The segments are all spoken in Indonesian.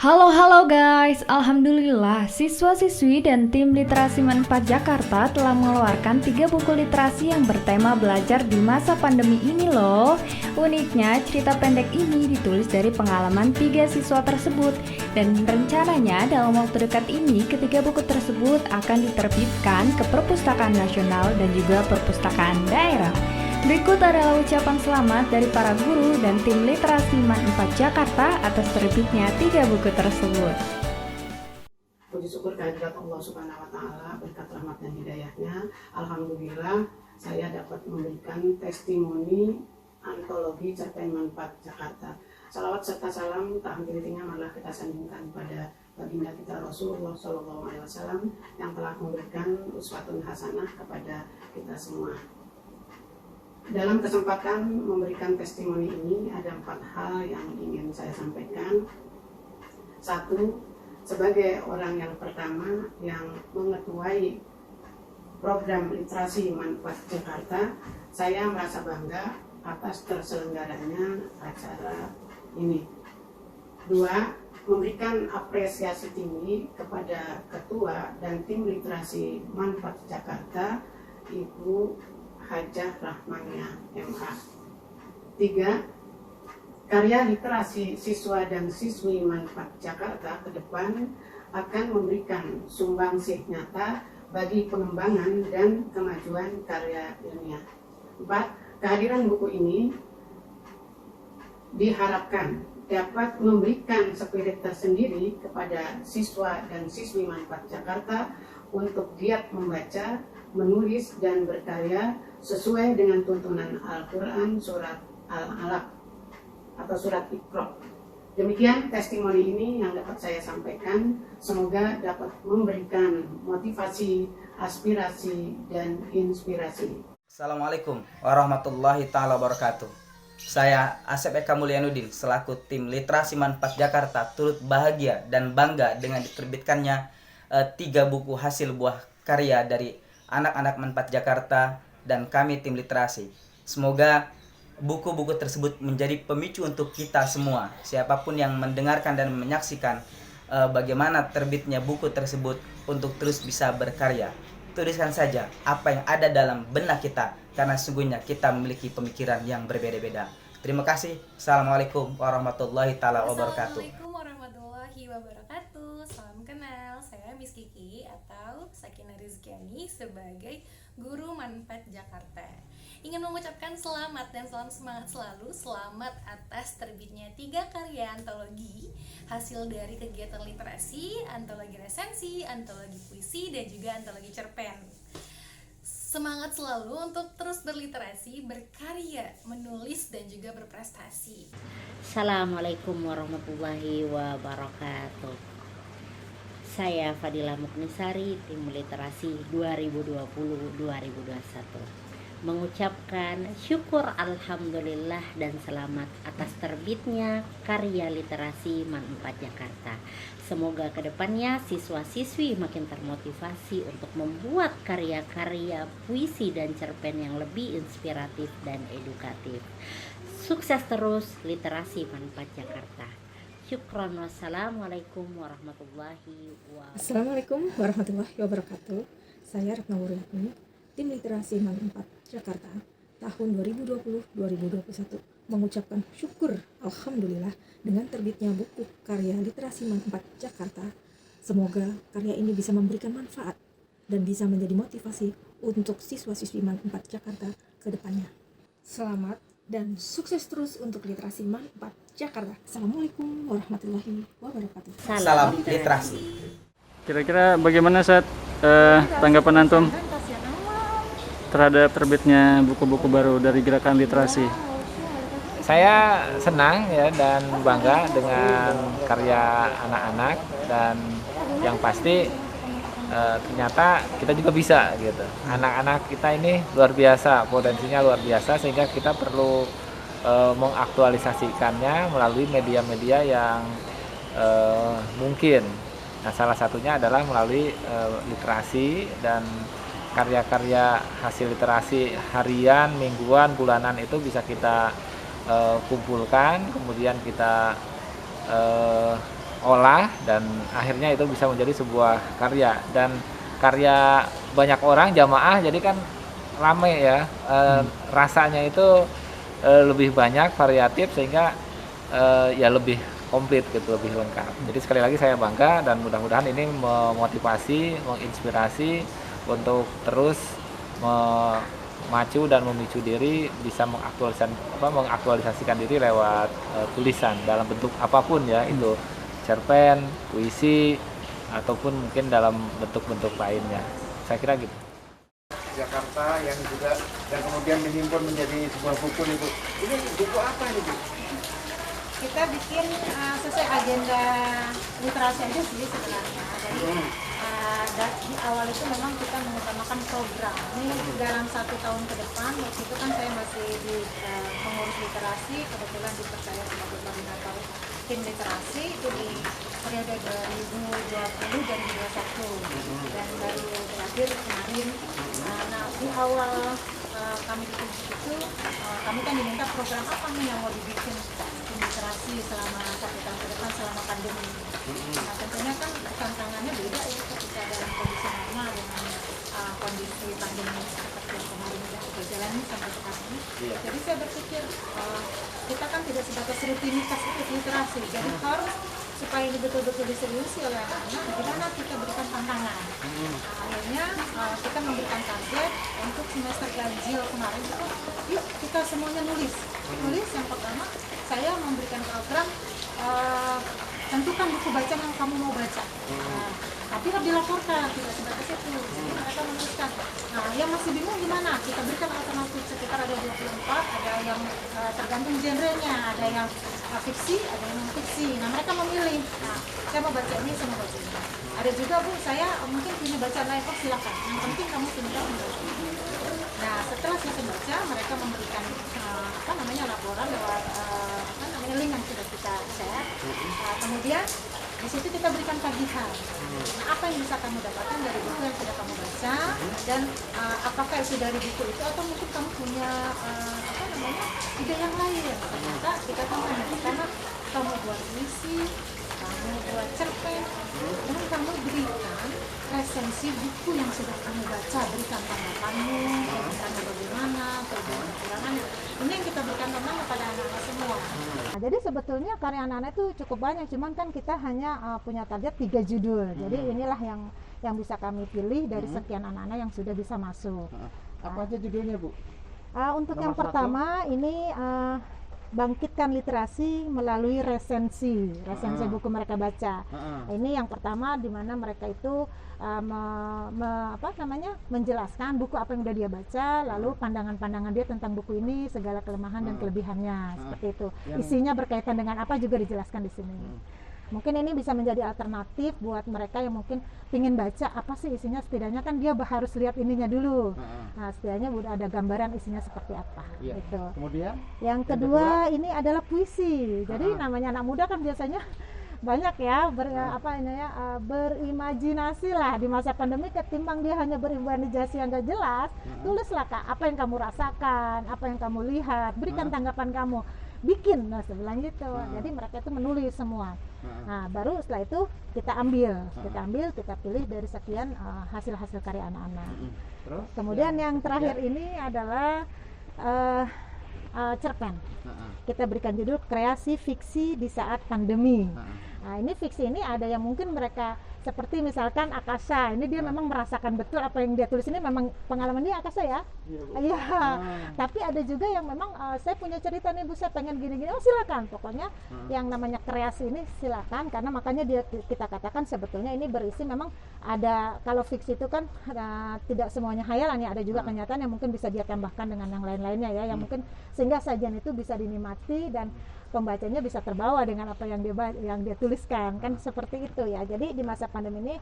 Halo guys, Alhamdulillah siswa-siswi dan tim literasi Man4 Jakarta telah mengeluarkan 3 buku literasi yang bertema belajar di masa pandemi ini loh. Uniknya, cerita pendek ini ditulis dari pengalaman 3 siswa tersebut dan rencananya dalam waktu dekat ini ketiga buku tersebut akan diterbitkan ke Perpustakaan Nasional dan juga Perpustakaan Daerah. Berikut adalah ucapan selamat dari para guru dan tim literasi Man4 Jakarta atas terbitnya 3 buku tersebut. Puji syukur kehadirat Allah Subhanahu wa Ta'ala, berkat rahmat dan hidayahnya. Alhamdulillah saya dapat memberikan testimoni antologi cerpen Man4 Jakarta. Salawat serta salam tak henti-hentinya marilah kita sandingkan pada baginda kita Rasulullah SAW yang telah memberikan uswatun hasanah kepada kita semua. Dalam kesempatan memberikan testimoni ini ada 4 hal yang ingin saya sampaikan. 1, sebagai orang yang pertama yang mengetuai program literasi Man4 Jakarta, saya merasa bangga atas terselenggaranya acara ini. 2, memberikan apresiasi tinggi kepada Ketua dan tim literasi Man4 Jakarta, Ibu Hajah Rahmania MA. 3, karya literasi siswa dan siswi Man4 Jakarta ke depan akan memberikan sumbangsih nyata bagi pengembangan dan kemajuan karya ilmiah. 4, kehadiran buku ini diharapkan dapat memberikan spirit tersendiri kepada siswa dan siswi Man4 Jakarta untuk giat membaca, menulis, dan berkarya sesuai dengan tuntunan Al-Quran Surat Al-Alaq atau Surat Iqra. Demikian testimoni ini yang dapat saya sampaikan. Semoga dapat memberikan motivasi, aspirasi, dan inspirasi. Assalamualaikum warahmatullahi ta'ala wabarakatuh. Saya Asep Eka Mulyanuddin selaku tim literasi Man4 Jakarta turut bahagia dan bangga dengan diterbitkannya 3 buku hasil buah karya dari anak-anak Man4 Jakarta dan kami tim literasi. Semoga buku-buku tersebut menjadi pemicu untuk kita semua, siapapun yang mendengarkan dan menyaksikan bagaimana terbitnya buku tersebut untuk terus bisa berkarya. Tuliskan saja apa yang ada dalam benak kita, karena sungguhnya kita memiliki pemikiran yang berbeda-beda. Terima kasih. Assalamualaikum warahmatullahi ta'ala wabarakatuh. Assalamualaikum warahmatullahi wabarakatuh. Salam kenal, saya Miss Kiki atau Sakina Rizkiani sebagai guru Man4 Jakarta. Ingin mengucapkan selamat dan salam semangat selalu. Selamat atas terbitnya 3 karya antologi hasil dari kegiatan literasi, antologi resensi, antologi puisi, dan juga antologi cerpen. Semangat selalu untuk terus berliterasi, berkarya, menulis, dan juga berprestasi. Assalamualaikum warahmatullahi wabarakatuh. Saya Fadilah Muknisari, tim literasi 2020-2021. Mengucapkan syukur alhamdulillah dan selamat atas terbitnya karya literasi Man4 Jakarta. Semoga kedepannya siswa-siswi makin termotivasi untuk membuat karya-karya puisi dan cerpen yang lebih inspiratif dan edukatif. Sukses terus literasi Man4 Jakarta. Syukron. Wassalamualaikum warahmatullahi wabarakatuh. Assalamualaikum warahmatullahi wabarakatuh. Saya Retno Wuryatni, tim literasi Man4 Jakarta tahun 2020-2021 mengucapkan syukur alhamdulillah dengan terbitnya buku karya literasi Man4 Jakarta. Semoga karya ini bisa memberikan manfaat dan bisa menjadi motivasi untuk siswa-siswi Man4 Jakarta ke depannya. Selamat dan sukses terus untuk literasi Man4 Jakarta. Assalamualaikum warahmatullahi wabarakatuh. Salam literasi. Kira-kira bagaimana saat tanggapan antum terhadap terbitnya buku-buku baru dari gerakan literasi? Saya senang ya dan bangga dengan karya anak-anak, dan yang pasti ternyata kita juga bisa gitu. Anak-anak kita ini luar biasa, potensinya luar biasa, sehingga kita perlu mengaktualisasikannya melalui media-media yang mungkin. Nah, salah satunya adalah melalui literasi, dan karya-karya hasil literasi harian, mingguan, bulanan itu bisa kita kumpulkan, kemudian kita olah, dan akhirnya itu bisa menjadi sebuah karya, dan karya banyak orang jamaah, jadi kan rame ya, rasanya itu lebih banyak, variatif, sehingga ya lebih komplit gitu, lebih lengkap. Jadi sekali lagi saya bangga, dan mudah-mudahan ini memotivasi, menginspirasi untuk terus memacu dan memicu diri, bisa mengaktualisasikan diri lewat tulisan dalam bentuk apapun ya, itu cerpen, puisi, ataupun mungkin dalam bentuk-bentuk lainnya. Saya kira gitu. Jakarta yang kemudian dihimpun menjadi sebuah buku nih Bu. Ini buku apa ini Bu? Kita bikin sesuai agenda literasi aja sih sebenarnya. Jadi di awal itu memang kita mengutamakan program. Ini dalam 1 tahun ke depan, waktu itu kan saya masih di pengurus literasi, kebetulan dipercaya sebagai koordinator tim literasi itu di periode 2020 dan 2021, dan baru terakhir kemarin. Nah, di awal kami bikin itu, kami kan diminta program apa nih yang mau dibikin tim literasi selama 1 tahun ke depan selama pandemi. Nah, tentunya kan tantangannya beda ya ketika dalam kondisi normal dengan kondisi pandemi seperti yang kemarin sudah kita jalani sampai sekarang ini. Jadi saya berpikir kita kan tidak sebatas rutinitas ikut literasi, jadi harus supaya ini betul-betul diseriusi oleh anak-anak, gimana kita berikan tantangan. Akhirnya kita memberikan target untuk semester ganjil kemarin itu, yuk kita semuanya nulis. Yang pertama saya memberikan program tentukan buku bacaan yang kamu mau baca. Tapi harus dilaporkan, tidak sebatas itu. Jadi mereka menuliskan. Nah, yang masih bingung gimana? Kita berikan alternatif sekitar ada 24, ada yang tergantung genrenya, ada yang fiksi, ada yang non-fiksi. Nah, mereka memilih. Nah, saya mau baca ini, saya mau baca ini. Ada juga Bu, saya mungkin punya bacaan lain, oh silakan. Yang penting kamu tinggal membaca. Nah, setelah selesai baca, mereka memberikan laporan lewat link yang sudah kita share. Kemudian di situ kita berikan tagihan. Nah, apa yang bisa kamu dapatkan dari buku yang sudah kamu baca, dan apakah itu dari buku itu atau mungkin kamu punya ide yang lain. Ternyata kita tambahkan karena kamu buat puisi, kamu buat cerpen, dan kamu berikan resensi buku yang sudah kamu baca, berikan tanggapanmu, bagaimana, kelebihan-kekurangannya. Ini yang kita berikan tantangan kepada anak-anak semua. Nah, jadi sebetulnya karya anak-anak itu cukup banyak, cuman kan kita hanya punya target 3 judul. Jadi inilah yang bisa kami pilih dari sekian anak-anak yang sudah bisa masuk. Apa aja judulnya Bu? Untuk yang pertama ini bangkitkan literasi melalui resensi buku mereka baca. Ini yang pertama, di mana mereka itu menjelaskan buku apa yang udah dia baca, lalu pandangan-pandangan dia tentang buku ini, segala kelemahan dan kelebihannya, seperti itu. Isinya berkaitan dengan apa juga dijelaskan di sini. Mungkin ini bisa menjadi alternatif buat mereka yang mungkin ingin baca apa sih isinya, setidaknya kan dia harus lihat ininya dulu. Nah, setidaknya udah ada gambaran isinya seperti apa. Gitu. Kemudian yang kedua ini adalah puisi. Jadi namanya anak muda kan biasanya banyak ya berimajinasi lah di masa pandemi, ketimbang dia hanya berimajinasi yang gak jelas. Tulislah Kak, apa yang kamu rasakan, apa yang kamu lihat, berikan tanggapan kamu, bikin. Nah, sebelah gitu. Jadi mereka itu menulis semua. Nah, baru setelah itu kita pilih dari sekian hasil-hasil karya anak-anak. Kemudian yang terakhir ini adalah cerpen. Kita berikan judul kreasi fiksi di saat pandemi. Nah, ini fiksi ini ada yang mungkin mereka seperti misalkan Akasa, ini dia memang merasakan betul apa yang dia tulis, ini memang pengalaman dia Akasa ya. Iya. Tapi ada juga yang memang saya punya cerita nih Bu, saya pengen gini-gini. Oh, silakan. Pokoknya yang namanya kreasi ini silakan, karena makanya kita katakan sebetulnya ini berisi memang ada, kalau fiksi itu kan tidak semuanya khayalan ya, ada juga kenyataan yang mungkin bisa dia tambahkan dengan yang lain-lainnya ya, yang mungkin sehingga sajian itu bisa dinikmati dan pembacanya bisa terbawa dengan apa yang dia tuliskan, kan seperti itu ya. Jadi di masa pandemi ini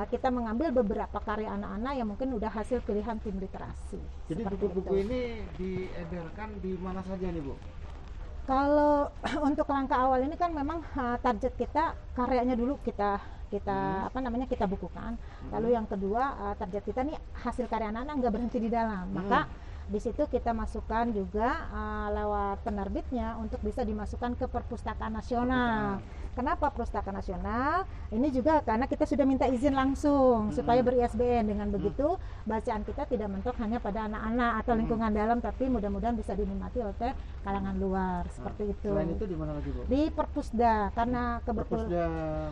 kita mengambil beberapa karya anak-anak yang mungkin udah hasil pilihan tim literasi. Jadi buku-buku ini diedarkan di mana saja nih Bu? Kalau untuk langkah awal ini kan memang target kita karyanya dulu kita bukukan. Lalu yang kedua target kita nih hasil karya anak-anak nggak berhenti di dalam. Maka Di situ kita masukkan juga lewat penerbitnya untuk bisa dimasukkan ke Perpustakaan Nasional. Kenapa Perpustakaan Nasional? Ini juga karena kita sudah minta izin langsung supaya ber-ISBN. Dengan begitu bacaan kita tidak mentok hanya pada anak-anak atau lingkungan dalam, tapi mudah-mudahan bisa dinikmati oleh kalangan luar seperti itu. Selain itu di mana lagi, Bu? Di Perpusda, karena kebetulan Perpusda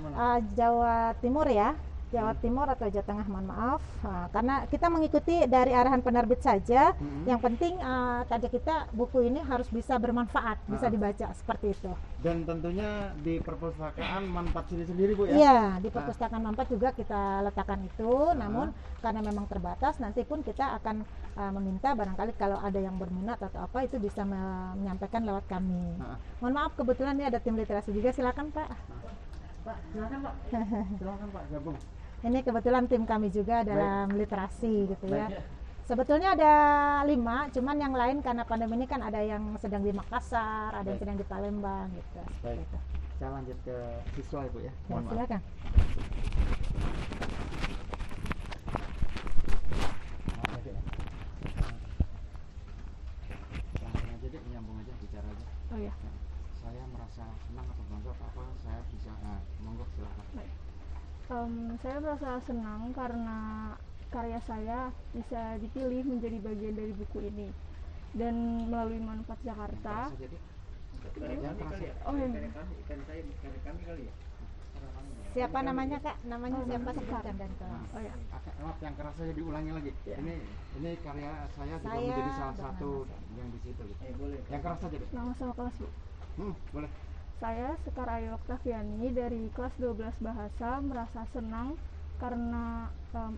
mana? Jawa Timur ya. Jawa Timur atau Jawa Tengah, mohon maaf. Karena kita mengikuti dari arahan penerbit saja. Yang penting target kita buku ini harus bisa bermanfaat, bisa dibaca seperti itu. Dan tentunya di perpustakaan Manfaat sendiri Bu ya? Iya, di perpustakaan Manfaat juga kita letakkan itu. Namun karena memang terbatas, nanti pun kita akan meminta barangkali kalau ada yang berminat atau apa itu bisa menyampaikan lewat kami. Mohon maaf, kebetulan ini ada tim literasi juga. Silakan Pak. Pak, silakan Pak. Silakan Pak gabung. Ini kebetulan tim kami juga dalam literasi gitu ya. Baik. Sebetulnya ada 5, cuman yang lain karena pandemi ini kan ada yang sedang di Makassar, ada yang sedang di Palembang gitu. Baik. Saya lanjut ke siswa Ibu ya. Ya, Mohon maaf. silakan. Maaf ya, Dek, ya. Langsung aja Dek, nyambung aja, bicara aja. Oh ya. Saya merasa senang atau bangga apa saya bisa monggo silakan. Saya merasa senang karena karya saya bisa dipilih menjadi bagian dari buku ini, dan melalui Manfaat Jakarta. Oh ya. Siapa namanya Kak? Namanya siapa? Sebutkan dan Oh ya. Maaf yang keras saja diulangi lagi. Ini karya saya juga Saya menjadi salah bernama satu yang di situ gitu. Boleh. Yang keras saja Dek. Nama sama kelas Bu. Boleh. Saya Sekar Ayu Oktaviani dari kelas 12 Bahasa merasa senang karena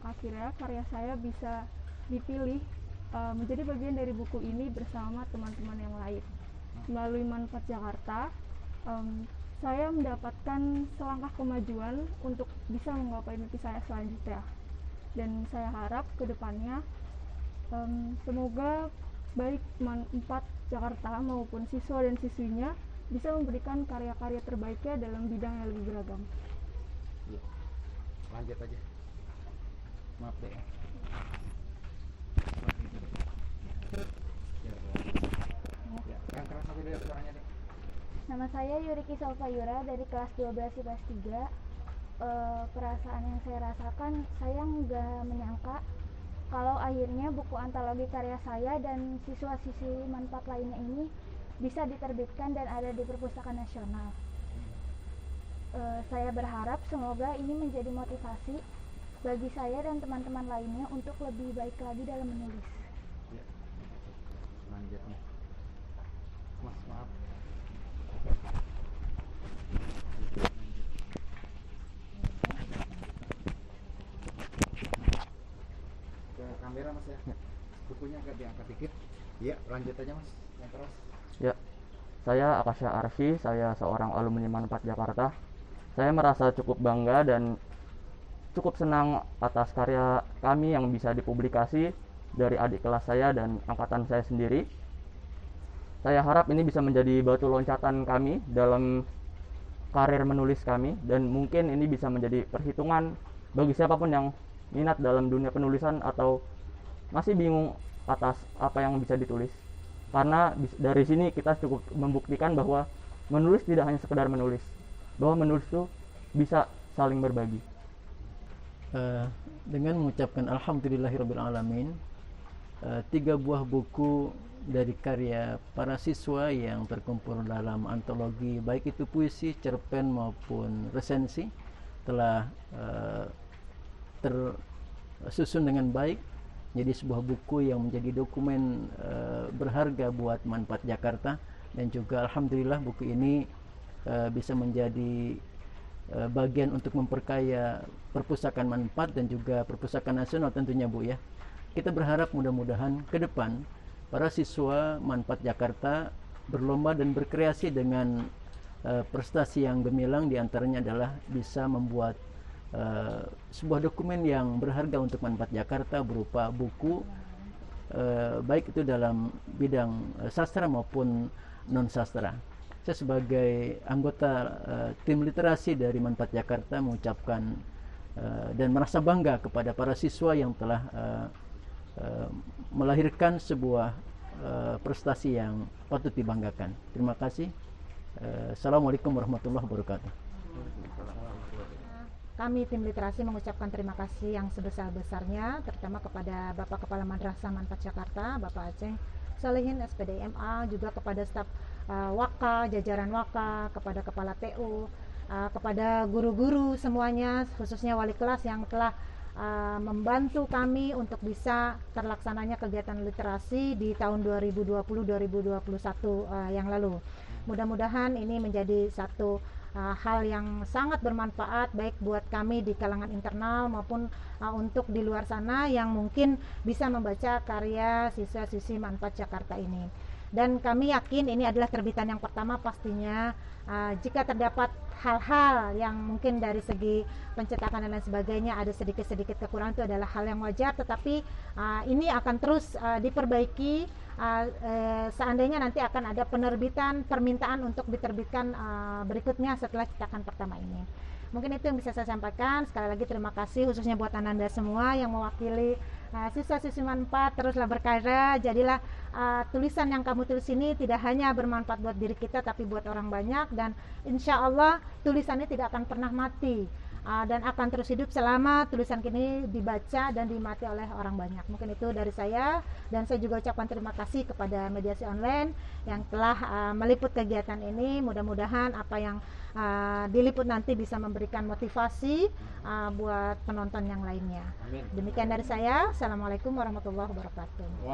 akhirnya karya saya bisa dipilih menjadi bagian dari buku ini bersama teman-teman yang lain. Melalui Manfaat Jakarta, saya mendapatkan selangkah kemajuan untuk bisa menggapai mimpi saya selanjutnya. Dan saya harap ke depannya semoga baik Manfaat Jakarta maupun siswa dan siswinya bisa memberikan karya-karya terbaiknya dalam bidang yang lebih beragam. Ya. Lanjut aja. Maaf Dek. Ya, yang keras aja Dek suaranya Dek. Nama saya Yuriki Salfayura dari kelas 12 IPS 3. Perasaan yang saya rasakan, saya nggak menyangka kalau akhirnya buku antologi karya saya dan siswa-siswi Manfaat lainnya ini bisa diterbitkan dan ada di Perpustakaan Nasional. Saya berharap semoga ini menjadi motivasi bagi saya dan teman-teman lainnya untuk lebih baik lagi dalam menulis. Ya. Lanjutnya. Mas, maaf. Ke kamera Mas ya. Bukunya agak diangkat dikit. Iya, lanjut aja Mas. Yang keras. Ya, saya Akasha Arsy, saya seorang alumni Manfaat Jakarta. Saya merasa cukup bangga dan cukup senang atas karya kami yang bisa dipublikasi dari adik kelas saya dan angkatan saya sendiri. Saya harap ini bisa menjadi batu loncatan kami dalam karir menulis kami, dan mungkin ini bisa menjadi perhitungan bagi siapapun yang minat dalam dunia penulisan atau masih bingung atas apa yang bisa ditulis. Karena dari sini kita cukup membuktikan bahwa menulis tidak hanya sekedar menulis, bahwa menulis itu bisa saling berbagi. Dengan mengucapkan alhamdulillahirrabbilalamin, 3 buah buku dari karya para siswa yang terkumpul dalam antologi baik itu puisi, cerpen maupun resensi telah tersusun dengan baik jadi sebuah buku yang menjadi dokumen berharga buat Manfaat Jakarta, dan juga alhamdulillah buku ini bisa menjadi bagian untuk memperkaya perpustakaan Manfaat dan juga perpustakaan nasional tentunya Bu ya. Kita berharap mudah-mudahan ke depan para siswa Manfaat Jakarta berlomba dan berkreasi dengan prestasi yang gemilang, diantaranya adalah bisa membuat sebuah dokumen yang berharga untuk Manfaat Jakarta berupa buku baik itu dalam bidang sastra maupun non sastra. Saya sebagai anggota tim literasi dari Manfaat Jakarta mengucapkan dan merasa bangga kepada para siswa yang telah melahirkan sebuah prestasi yang patut dibanggakan. Terima kasih. Assalamualaikum warahmatullahi wabarakatuh. Kami tim literasi mengucapkan terima kasih yang sebesar-besarnya terutama kepada Bapak Kepala Madrasah Manfaat Jakarta, Bapak Aceh Salihin SPD MA, juga kepada staf Waka, jajaran Waka, kepada Kepala TU, kepada guru-guru semuanya, khususnya wali kelas yang telah membantu kami untuk bisa terlaksananya kegiatan literasi di tahun 2020-2021 yang lalu. Mudah-mudahan ini menjadi satu hal yang sangat bermanfaat baik buat kami di kalangan internal maupun untuk di luar sana yang mungkin bisa membaca karya siswa-siswi Manfaat Jakarta ini. Dan kami yakin ini adalah terbitan yang pertama pastinya. Jika terdapat hal-hal yang mungkin dari segi pencetakan dan lain sebagainya ada sedikit-sedikit kekurangan, itu adalah hal yang wajar, tetapi ini akan terus diperbaiki. Seandainya nanti akan ada penerbitan permintaan untuk diterbitkan berikutnya setelah cetakan pertama ini. Mungkin itu yang bisa saya sampaikan. Sekali lagi terima kasih khususnya buat Ananda semua yang mewakili siswa-siswi Manfaat. Teruslah berkarya, jadilah tulisan yang kamu tulis ini tidak hanya bermanfaat buat diri kita tapi buat orang banyak, dan insya Allah tulisannya tidak akan pernah mati dan akan terus hidup selama tulisan ini dibaca dan dinikmati oleh orang banyak. Mungkin itu dari saya, dan saya juga ucapkan terima kasih kepada mediasi online yang telah meliput kegiatan ini. Mudah-mudahan apa yang diliput nanti bisa memberikan motivasi buat penonton yang lainnya. Demikian dari saya. Assalamualaikum warahmatullahi wabarakatuh.